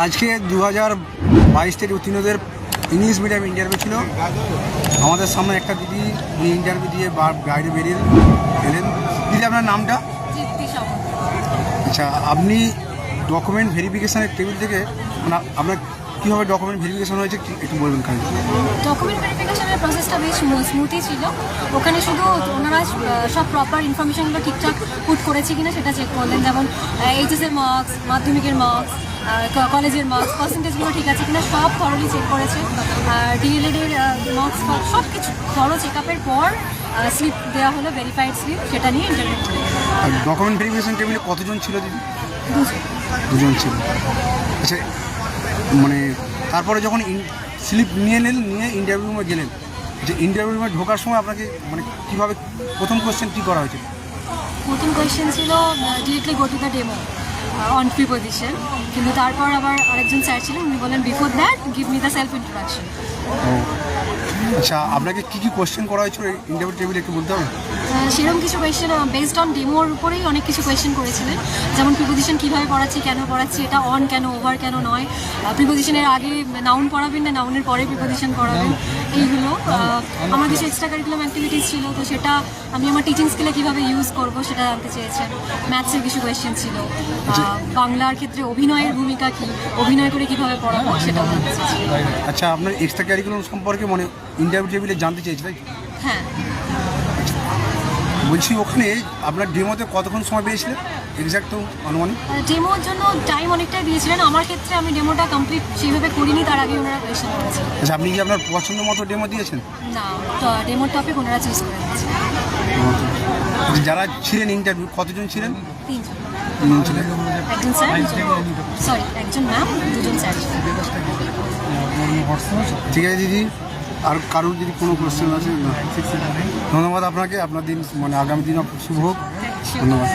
আজকে 2022 উত্তীর্ণদের English medium interview ছিল। আমাদের সামনে একটা দিদি উনি ইন্টারভিউ দিয়ে বাইরে বেরিয়ে এলেন। দিদি, আপনার নামটা? আচ্ছা, আপনি ডকুমেন্ট ভেরিফিকেশানের টেবিল থেকে আপনার কীভাবে ডকুমেন্ট ভেরিফিকেশান হয়েছে একটু বলবেন কাজ? ডকুমেন্ট ভেরিফিকেশনের প্রসেসটা বেশ স্মুথই ছিল। ওখানে শুধু ওনারা সব প্রপার ইনফরমেশনগুলো ঠিকঠাক পুট করেছে কিনা সেটা চেক করলেন, যেমন এইচএসের মার্কস, মাধ্যমিকের মার্কস, কলেজের মার্কস, পার্সেন্টেজগুলো ঠিক আছে কিনা সব থরলি চেক করেছে। আর ডিএলএডের মার্কস সব কিছু থরো চেক আপের পর স্লিপ দেওয়া হলো, ভেরিফাইড স্লিপ, সেটা নিয়ে ইন্টারভিউ করে। ডকুমেন্ট ভেরিফিকেশন টেবিলে কতজন ছিল দিদি? দুজন ছিল। আচ্ছা, মানে তারপরে যখন স্লিপ নিয়ে ইন্টারভিউ রুমে গেলেন, যে ইন্টারভিউ রুমে ঢোকার সময় আপনাকে মানে কীভাবে প্রথম কোয়েশ্চেন কী করা হয়েছে? প্রথম কোয়েশ্চেন ছিল directly go to the demo on preposition, কিন্তু তারপর আবার আরেকজন স্যার ছিলেন, উনি বলেন before that give me the self introduction. আচ্ছা, আপনাকে কী কী কোয়েশ্চেন করা হয়েছিল ইন্টারভিউ টেবিলে একটু বলতে হবে? সেরকম কিছু কোয়েশ্চেন বেসড অন ডেমোর উপরেই অনেক কিছু কোয়েশ্চেন করেছিলেন, যেমন প্রিপোজিশন কীভাবে পড়াচ্ছি, কেন পড়াচ্ছি, এটা অন কেন, ওভার কেন নয়, প্রিপোজিশনের আগে নাউন পড়াবেন না নাউনের পরে প্রিপোজিশন পড়াবেন, এইগুলো। আমার কিছু এক্সট্রা কারিকুলাম অ্যাক্টিভিটিস ছিল, তো সেটা আমি আমার টিচিং স্কিলে কীভাবে ইউজ করবো সেটা জানতে চেয়েছেন। ম্যাথসের কিছু কোয়েশ্চেন ছিল, বাংলার ক্ষেত্রে অভিনয়ের ভূমিকা কী, অভিনয় করে কীভাবে পড়াবো সেটাও জানতে চেয়েছি। আচ্ছা, আপনার এক্সট্রা ক্যারিকুলাম সম্পর্কে মানে ইন্টারভিউ টেবিলে জানতে চেয়েছি, তাই? হ্যাঁ। বলছি, ওখানে আপনার ডেমোতে কতক্ষণ সময় পেয়েছিলেন এক্স্যাক্ট তো আনুমানিক? ডেমোর জন্য টাইম অনেকটাই দিয়েছিলেন। আমার ক্ষেত্রে আমি ডেমোটা কমপ্লিট সেইভাবে করিনি, তার আগে ওনারা কোয়েশ্চেন করেছেন। আচ্ছা, আপনি কি আপনার পছন্দ মতো ডেমো দিয়েছেন? না, ডেমোর টপিক ওনারা চুজ করে দিয়েছেন। যারা ছিলেন ইন্টারভিউ কতজন ছিলেন? তিনজন ছিলেন। একজন স্যার, একজন ম্যাম, দুজন স্যার। ঠিক আছে দিদি, আর কারোর যদি কোনো কোয়েশ্চেন আছে? ধন্যবাদ আপনাকে। আপনার দিন মানে আগামী দিন শুভ হোক। ধন্যবাদ।